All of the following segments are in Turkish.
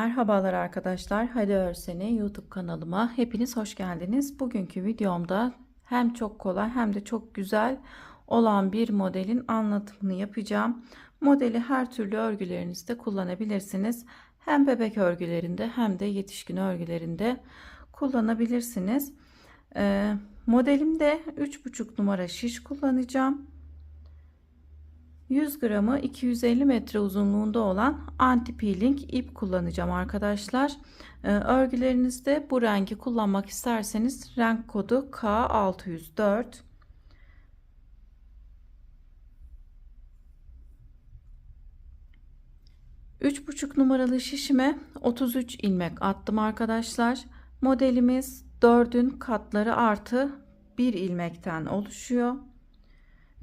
Merhabalar arkadaşlar. Hadi Örseni YouTube kanalıma hepiniz hoş geldiniz. Bugünkü videomda hem çok kolay hem de çok güzel olan bir modelin anlatımını yapacağım. Modeli her türlü örgülerinizde kullanabilirsiniz. Hem bebek örgülerinde hem de yetişkin örgülerinde kullanabilirsiniz. Modelimde 3,5 numara şiş kullanacağım. 100 gramı 250 metre uzunluğunda olan anti peeling ip kullanacağım arkadaşlar. Örgülerinizde bu rengi kullanmak isterseniz renk kodu K604. Üç buçuk numaralı şişime 33 ilmek attım arkadaşlar. Modelimiz 4'ün katları artı 1 ilmekten oluşuyor.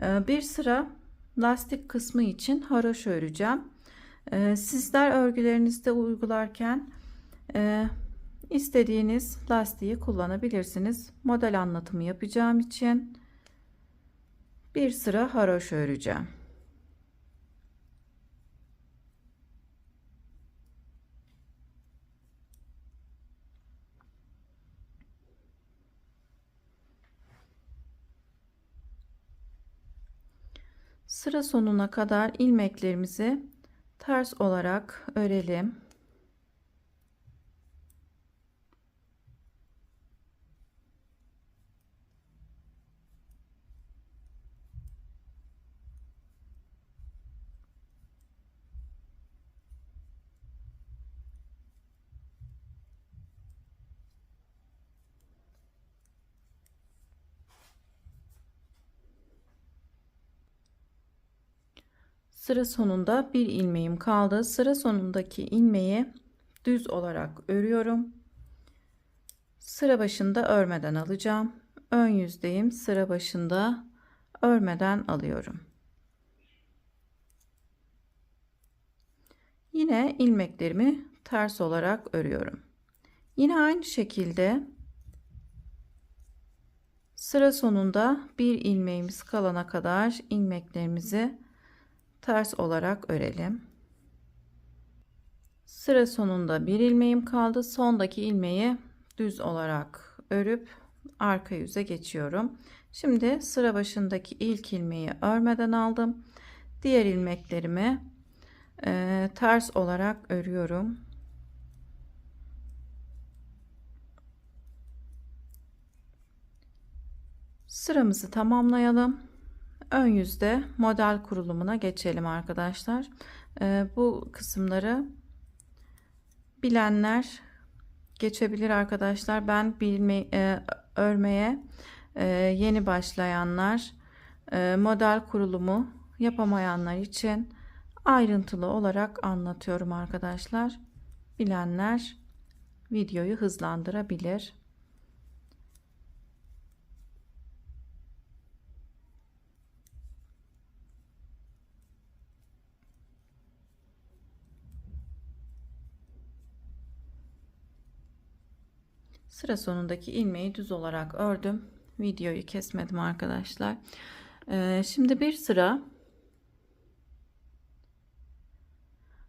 Bir sıra lastik kısmı için haroşa öreceğim. Sizler örgülerinizde uygularken istediğiniz lastiği kullanabilirsiniz. Model anlatımı yapacağım için bir sıra haroşa öreceğim. Sıra sonuna kadar ilmeklerimizi ters olarak örelim. Sıra sonunda bir ilmeğim kaldı. Sıra sonundaki ilmeği düz olarak örüyorum. Sıra başında örmeden alacağım. Ön yüzdeyim. Sıra başında örmeden alıyorum. Yine ilmeklerimi ters olarak örüyorum. Yine aynı şekilde sıra sonunda bir ilmeğimiz kalana kadar ilmeklerimizi ters olarak örelim. Sıra sonunda bir ilmeğim kaldı. Sondaki ilmeği düz olarak örüp arka yüze geçiyorum. Şimdi sıra başındaki ilk ilmeği örmeden aldım. Diğer ilmeklerimi ters olarak örüyorum. Sıramızı tamamlayalım. Ön yüzde model kurulumuna geçelim arkadaşlar. Bu kısımları bilenler geçebilir arkadaşlar. Ben örmeye yeni başlayanlar, model kurulumu yapamayanlar için ayrıntılı olarak anlatıyorum arkadaşlar. Bilenler videoyu hızlandırabilir. Sıra sonundaki ilmeği düz olarak ördüm. Videoyu kesmedim arkadaşlar. Şimdi bir sıra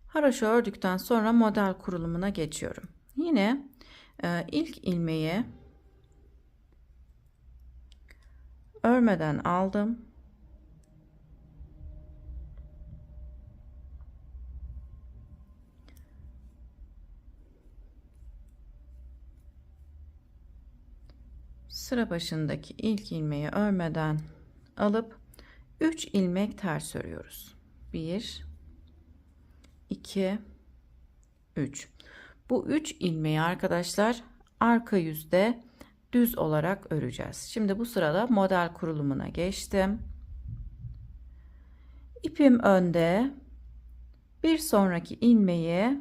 haroşa ördükten sonra model kurulumuna geçiyorum. Yine ilk ilmeği örmeden aldım. Sıra başındaki ilk ilmeği örmeden alıp 3 ilmek ters örüyoruz. 1 2 3. Bu 3 ilmeği arkadaşlar arka yüzde düz olarak öreceğiz. Şimdi bu sırada model kurulumuna geçtim. İpim önde. Bir sonraki ilmeği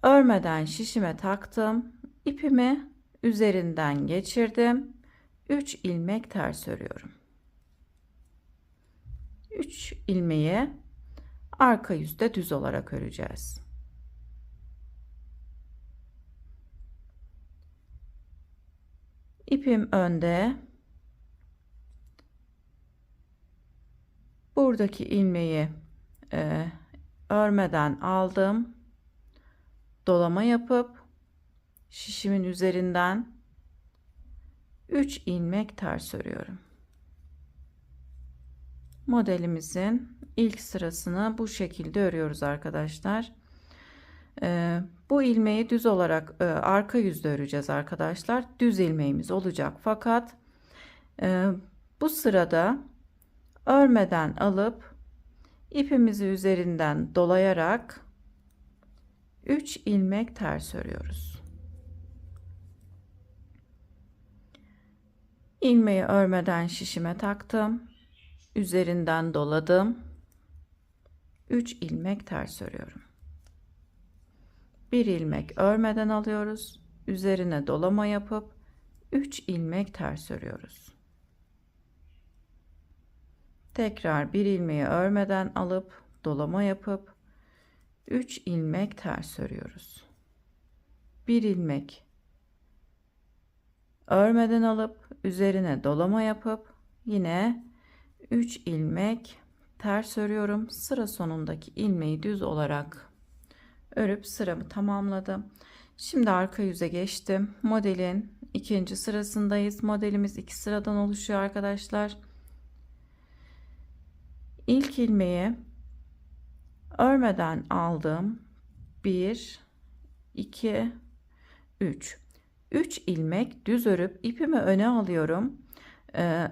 örmeden şişime taktım. İpimi üzerinden geçirdim. 3 ilmek ters örüyorum. 3 ilmeği arka yüzde düz olarak öreceğiz. İpim önde. Buradaki ilmeği örmeden aldım. dolama yapıp şişimin üzerinden 3 ilmek ters örüyorum. Modelimizin ilk sırasını bu şekilde örüyoruz arkadaşlar. Bu ilmeği düz olarak arka yüzde öreceğiz arkadaşlar. Düz ilmeğimiz olacak, fakat bu sırada örmeden alıp ipimizi üzerinden dolayarak 3 ilmek ters örüyoruz. İlmeği örmeden şişime taktım. Üzerinden doladım. 3 ilmek ters örüyorum. Bir ilmek örmeden alıyoruz. Üzerine dolama yapıp 3 ilmek ters örüyoruz. Tekrar bir ilmeği örmeden alıp dolama yapıp 3 ilmek ters örüyoruz. Bir ilmek örmeden alıp üzerine dolama yapıp yine 3 ilmek ters örüyorum. Sıra sonundaki ilmeği düz olarak örüp sıramı tamamladım. Şimdi arka yüze geçtim. Modelin ikinci sırasındayız. Modelimiz 2 sıradan oluşuyor arkadaşlar. İlk ilmeği örmeden aldım. 1 2 3 3 ilmek düz örüp ipimi öne alıyorum.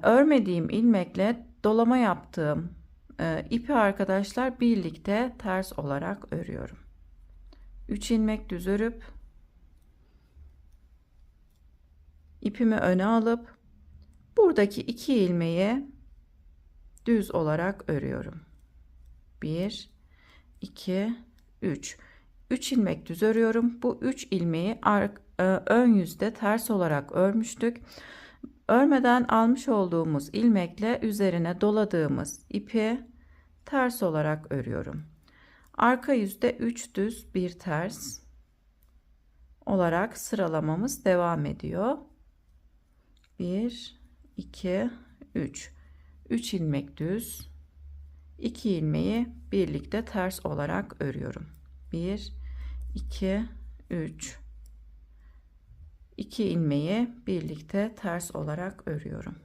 Örmediğim ilmekle dolama yaptığım ipi arkadaşlar birlikte ters olarak örüyorum. 3 ilmek düz örüp ipimi öne alıp buradaki 2 ilmeği düz olarak örüyorum. 1 2 3 3 ilmek düz örüyorum. Bu 3 ilmeği ön yüzde ters olarak örmüştük. Örmeden almış olduğumuz ilmekle üzerine doladığımız ipi ters olarak örüyorum. Arka yüzde 3 düz 1 ters olarak sıralamamız devam ediyor. 1 2 3 3 ilmek düz, 2 ilmeği birlikte ters olarak örüyorum. 1 2 3 2 ilmeği birlikte ters olarak örüyorum.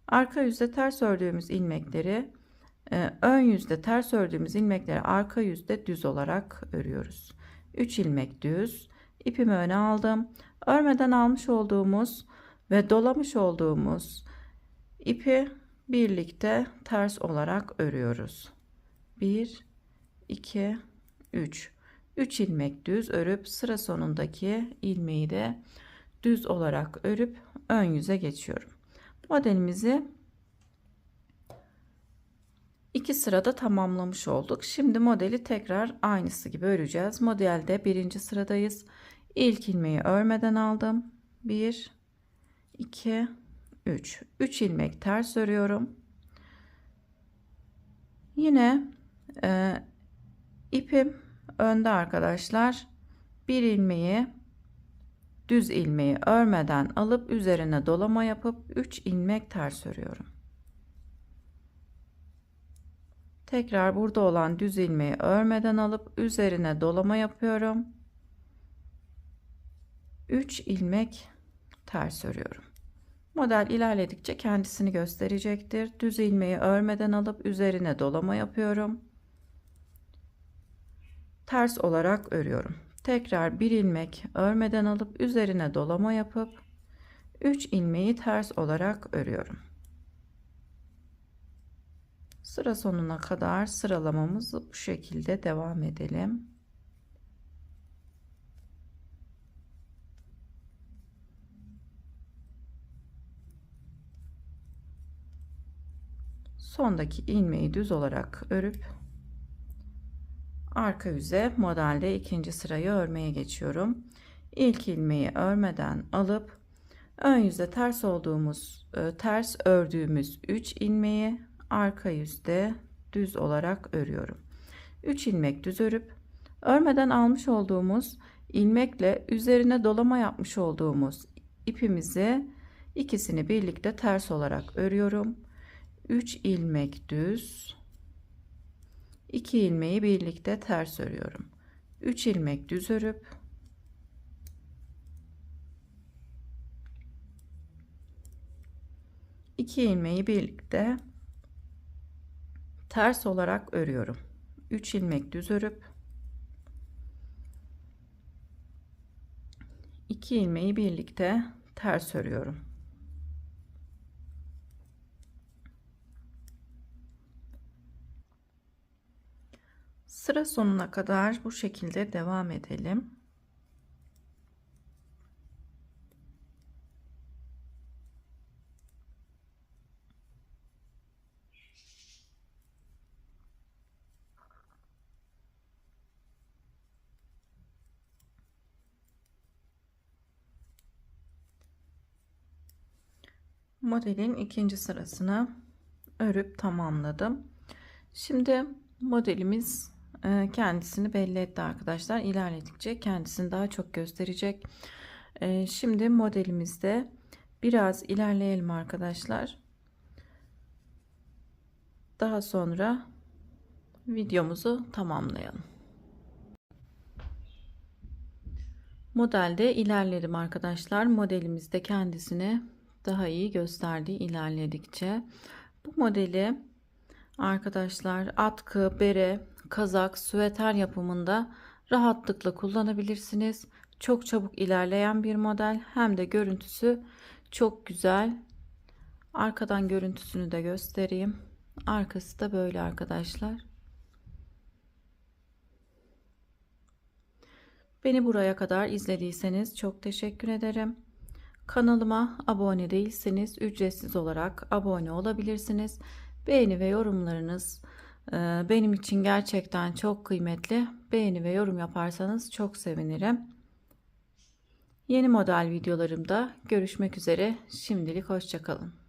Arka yüzde ters ördüğümüz ilmekleri ön yüzde ters ördüğümüz ilmekleri arka yüzde düz olarak örüyoruz. 3 ilmek düz, ipimi öne aldım. Örmeden almış olduğumuz ve dolamış olduğumuz ipi birlikte ters olarak örüyoruz. 1 2 3 3 ilmek düz örüp sıra sonundaki ilmeği de düz olarak örüp ön yüze geçiyorum. Modelimizi 2 sırada tamamlamış olduk. Şimdi modeli tekrar aynısı gibi öreceğiz. Modelde birinci sıradayız. İlk ilmeği örmeden aldım. 1 2 3 3 ilmek ters örüyorum. Yine ipim önde arkadaşlar. Bir ilmeği düz ilmeği örmeden alıp üzerine dolama yapıp 3 ilmek ters örüyorum. Tekrar burada olan düz ilmeği örmeden alıp üzerine dolama yapıyorum. 3 ilmek ters örüyorum. Model ilerledikçe kendisini gösterecektir. Düz ilmeği örmeden alıp üzerine dolama yapıyorum. Ters olarak örüyorum. Tekrar bir ilmek örmeden alıp üzerine dolama yapıp 3 ilmeği ters olarak örüyorum. Sıra sonuna kadar sıralamamızı bu şekilde devam edelim. Sondaki ilmeği düz olarak örüp arka yüze modelde ikinci sırayı örmeye geçiyorum. İlk ilmeği örmeden alıp ön yüzde ters ördüğümüz 3 ilmeği arka yüzde düz olarak örüyorum. 3 ilmek düz örüp örmeden almış olduğumuz ilmekle üzerine dolama yapmış olduğumuz ipimizi ikisini birlikte ters olarak örüyorum. 3 ilmek düz, 2 ilmeği birlikte ters örüyorum. 3 ilmek düz örüp iki ilmeği birlikte ters olarak örüyorum. 3 ilmek düz örüp 2 ilmeği birlikte ters örüyorum. Sıra sonuna kadar bu şekilde devam edelim. Modelin ikinci sırasını örüp tamamladım. Şimdi modelimiz kendisini belli etti arkadaşlar. İlerledikçe kendisini daha çok gösterecek. Şimdi modelimizde biraz ilerleyelim arkadaşlar. Daha sonra videomuzu tamamlayalım. Modelde ilerledim arkadaşlar. Modelimizde kendisini daha iyi gösterdi ilerledikçe. Bu modeli arkadaşlar atkı, bere, kazak, süveter yapımında rahatlıkla kullanabilirsiniz. Çok çabuk ilerleyen bir model, hem de görüntüsü çok güzel. Arkadan görüntüsünü de göstereyim. Arkası da böyle arkadaşlar. Beni buraya kadar izlediyseniz çok teşekkür ederim. Kanalıma abone değilseniz ücretsiz olarak abone olabilirsiniz. Beğeni ve yorumlarınız benim için gerçekten çok kıymetli. Beğeni ve yorum yaparsanız çok sevinirim. Yeni model videolarımda görüşmek üzere. Şimdilik hoşça kalın.